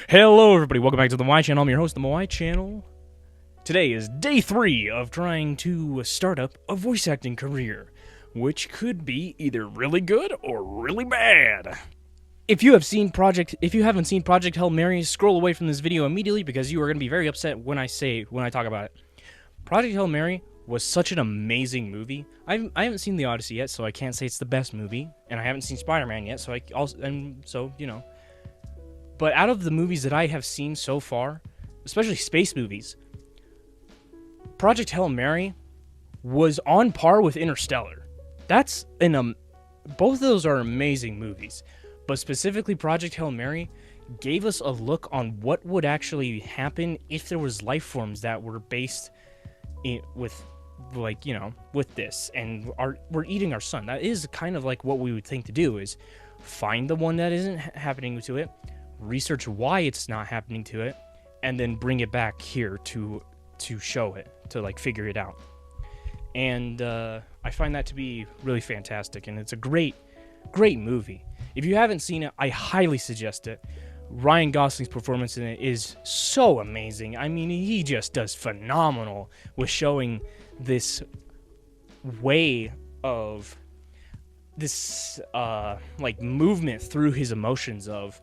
Hello everybody, welcome back to the theMOAIchannel. I'm your host, theMOAIchannel. Today is day 3 of trying to start up a voice acting career, which could be either really good or really bad. If you haven't seen Project Hail Mary, scroll away from this video immediately because you are going to be very upset when I talk about it. Project Hail Mary was such an amazing movie. I haven't seen The Odyssey yet, so I can't say it's the best movie, and I haven't seen Spider-Man yet, But out of the movies that I have seen so far, especially space movies, Project Hail Mary was on par with Interstellar. Both of those are amazing movies, but specifically Project Hail Mary gave us a look on what would actually happen if there was life forms that were based with this, and we're eating our sun. That is kind of like what we would think to do, is find the one that isn't happening to it, research why it's not happening to it, and then bring it back here to show it, to figure it out. And I find that to be really fantastic, and it's a great movie. If you haven't seen it, I highly suggest it. Ryan Gosling's performance in it is so amazing. I mean, he just does phenomenal with showing this way of this movement through his emotions of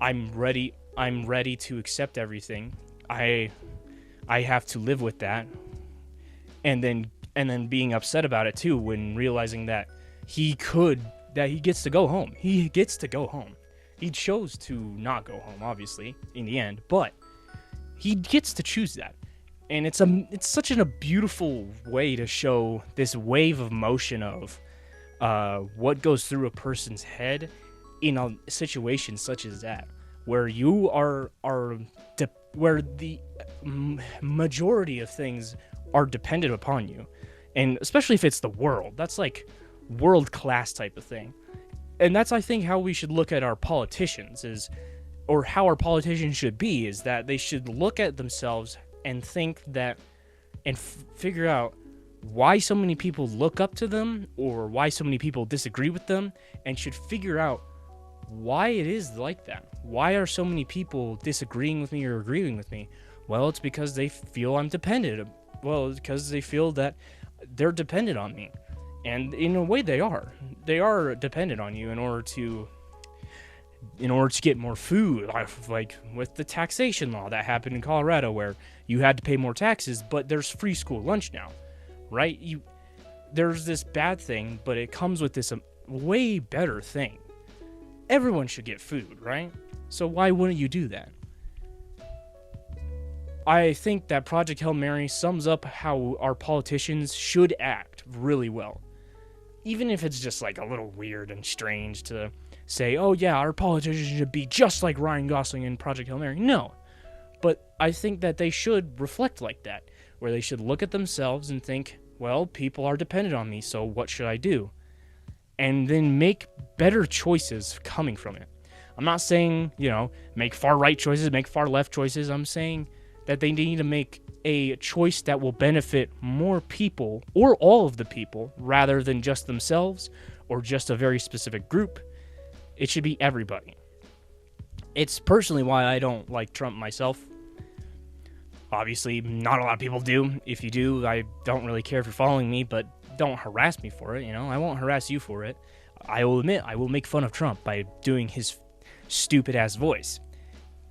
I'm ready to accept everything. I have to live with that. And then being upset about it too, when realizing that he gets to go home. He gets to go home. He chose to not go home, obviously, in the end, but he gets to choose that. And it's such a beautiful way to show this wave of motion of what goes through a person's head in a situation such as that, where you where the majority of things are dependent upon you, and especially if it's the world, that's like world-class type of thing. And that's, I think, how we should look at our politicians, or how our politicians should be, is that they should look at themselves and think that, and figure out why so many people look up to them, or why so many people disagree with them, and should figure out why it is like that. Why are so many people disagreeing with me or agreeing with me? Well, it's because they feel I'm dependent. Well, it's because they feel that they're dependent on me. And in a way they are. They are dependent on you in order to get more food, like with the taxation law that happened in Colorado, where you had to pay more taxes, but there's free school lunch now, right? There's this bad thing, but it comes with this way better thing. Everyone should get food, right? So why wouldn't you do that? I think that Project Hail Mary sums up how our politicians should act really well. Even if it's just a little weird and strange to say, oh yeah, our politicians should be just like Ryan Gosling in Project Hail Mary. No. But I think that they should reflect like that, where they should look at themselves and think, well, people are dependent on me, so what should I do? And then make better choices coming from it. I'm not saying, make far-right choices, make far-left choices. I'm saying that they need to make a choice that will benefit more people, or all of the people, rather than just themselves or just a very specific group. It should be everybody. It's personally why I don't like Trump myself. Obviously, not a lot of people do. If you do, I don't really care if you're following me, but don't harass me for it. I won't harass you for it. I will admit, I will make fun of Trump by doing his stupid-ass voice.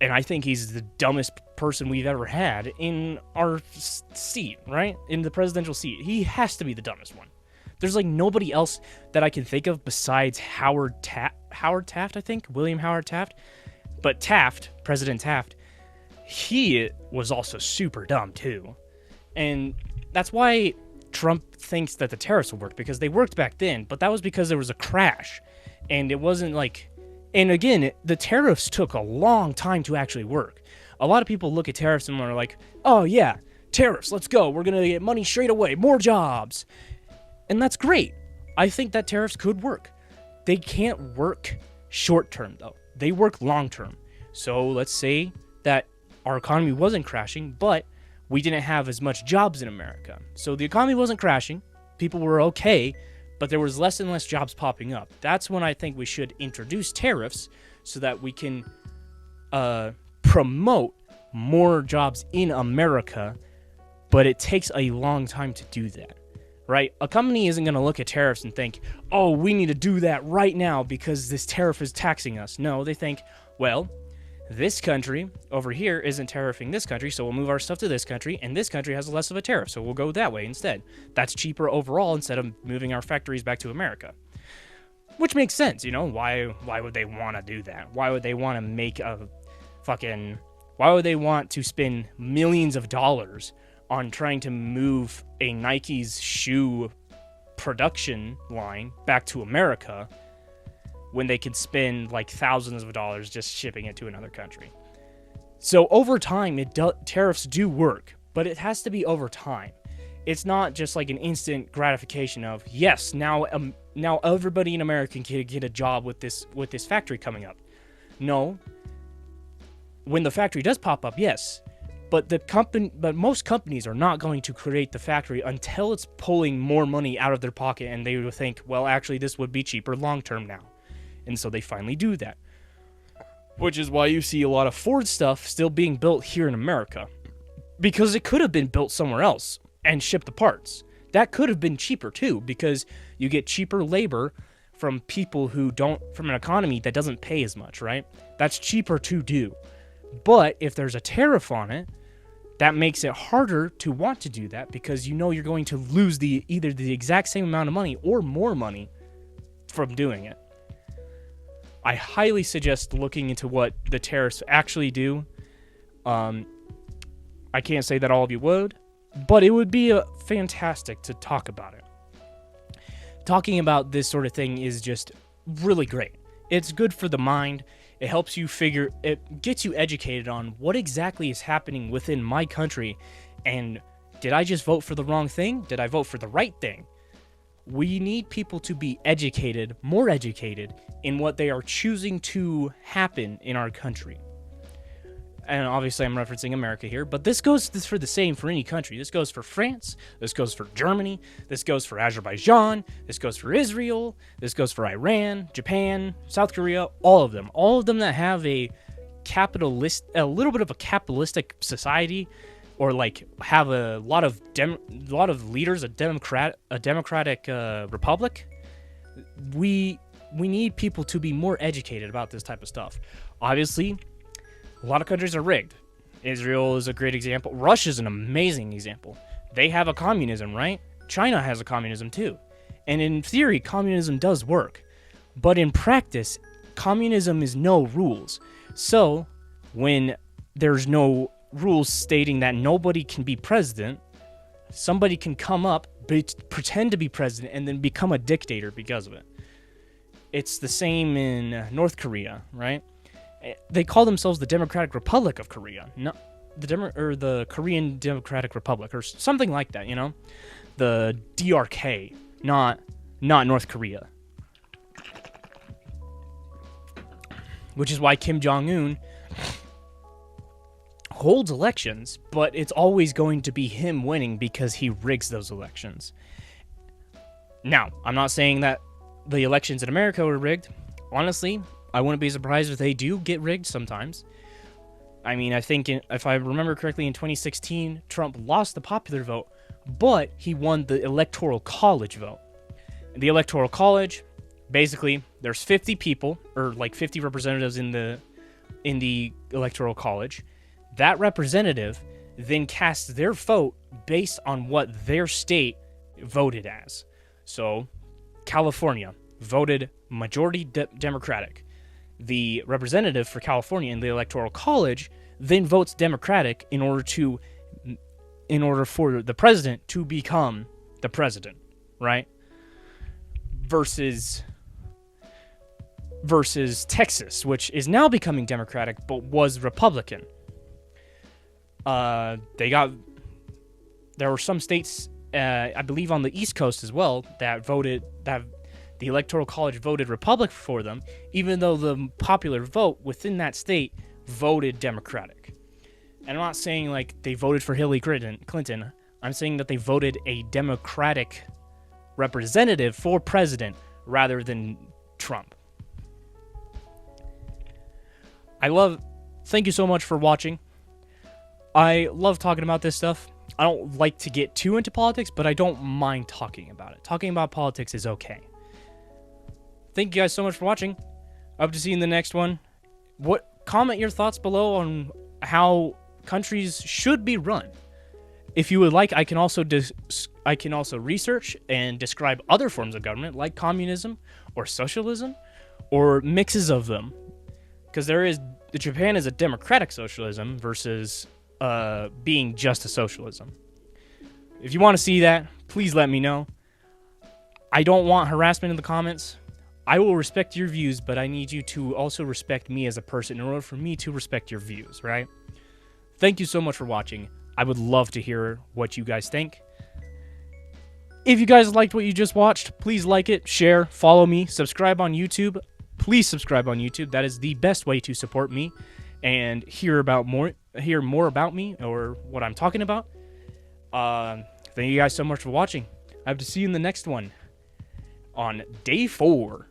And I think he's the dumbest person we've ever had in our seat, right? In the presidential seat. He has to be the dumbest one. There's nobody else that I can think of besides Howard Taft, I think? William Howard Taft. But Taft, President Taft, he was also super dumb too. And that's why Trump thinks that the tariffs will work, because they worked back then, but that was because there was a crash. And it wasn't and again, the tariffs took a long time to actually work. A lot of people look at tariffs and are like, oh yeah, tariffs, let's go. We're going to get money straight away, more jobs. And that's great. I think that tariffs could work. They can't work short term, though. They work long term. So let's say that our economy wasn't crashing, but we didn't have as much jobs in America. So the economy wasn't crashing. People were okay, but there was less and less jobs popping up. That's when I think we should introduce tariffs so that we can promote more jobs in America, but it takes a long time to do that, right? A company isn't going to look at tariffs and think, oh, we need to do that right now because this tariff is taxing us. No, they think, well, this country over here isn't tariffing this country, so we'll move our stuff to this country, and this country has less of a tariff, so we'll go that way instead. That's cheaper overall instead of moving our factories back to America. Which makes sense, you know? Why would they want to do that? Why would they want to make a fucking... Why would they want to spend millions of dollars on trying to move a Nike's shoe production line back to America when they could spend like thousands of dollars just shipping it to another country? So over time, tariffs do work, but it has to be over time. It's not just like an instant gratification of, yes, now everybody in America can get a job with this factory coming up. No. When the factory does pop up, yes, but most companies are not going to create the factory until it's pulling more money out of their pocket, and they would think, well, actually, this would be cheaper long term now, and so they finally do that. Which is why you see a lot of Ford stuff still being built here in America, because it could have been built somewhere else and shipped the parts. That could have been cheaper too, because you get cheaper labor from people from an economy that doesn't pay as much, right? That's cheaper to do. But if there's a tariff on it, that makes it harder to want to do that, because you know you're going to lose either the exact same amount of money or more money from doing it. I highly suggest looking into what the tariffs actually do. I can't say that all of you would, but it would be fantastic to talk about it. Talking about this sort of thing is just really great. It's good for the mind. It helps you it gets you educated on what exactly is happening within my country, and did I just vote for the wrong thing? Did I vote for the right thing? We need people to be educated, more educated, in what they are choosing to happen in our country. And obviously I'm referencing America here, but this goes for the same for any country. This goes for France, this goes for Germany, this goes for Azerbaijan, this goes for Israel, this goes for Iran, Japan, South Korea, all of them that have a little bit of a capitalistic society, or like have a lot of leaders, a democratic republic. We need people to be more educated about this type of stuff. Obviously, a lot of countries are rigged. Israel is a great example. Russia's an amazing example. They have a communism, right? China has a communism too. And in theory, communism does work. But in practice, communism is no rules. So, when there's no rules stating that nobody can be president, somebody can come up, pretend to be president, and then become a dictator because of it. It's the same in North Korea, right? They call themselves the Democratic Republic of Korea, not the Korean Democratic Republic, or something like that, you know? The DRK, not North Korea. Which is why Kim Jong-un holds elections, but it's always going to be him winning because he rigs those elections. Now, I'm not saying that the elections in America were rigged. Honestly, I wouldn't be surprised if they do get rigged sometimes. I mean, I think if I remember correctly, in 2016, Trump lost the popular vote, but he won the Electoral College vote. The Electoral College, basically, there's 50 people, or like 50 representatives in the Electoral College. That representative then casts their vote based on what their state voted as. So, California voted majority Democratic. The representative for California in the Electoral College then votes Democratic in order for the president to become the president, right? Versus Texas, which is now becoming Democratic but was Republican. There were some states, I believe on the East Coast as well, that the Electoral College voted Republican for them, even though the popular vote within that state voted Democratic. And I'm not saying like they voted for Hillary Clinton. I'm saying that they voted a Democratic representative for president rather than Trump. I love thank you so much for watching. I love talking about this stuff. I don't like to get too into politics, but I don't mind talking about it. Talking about politics is okay. Thank you guys so much for watching. I hope to see you in the next one. Comment your thoughts below on how countries should be run. If you would like, I can also research and describe other forms of government like communism or socialism or mixes of them. Because Japan is a democratic socialism versus being just a socialism. If you want to see that, please let me know. I don't want harassment in the comments. I will respect your views, but I need you to also respect me as a person in order for me to respect your views, right? Thank you so much for watching. I would love to hear what you guys think. If you guys liked what you just watched, please like it, share, follow me, subscribe on YouTube. Please subscribe on YouTube. That is the best way to support me and hear more about me or what I'm talking about. Thank you guys so much for watching. I hope to see you in the next one on day 4.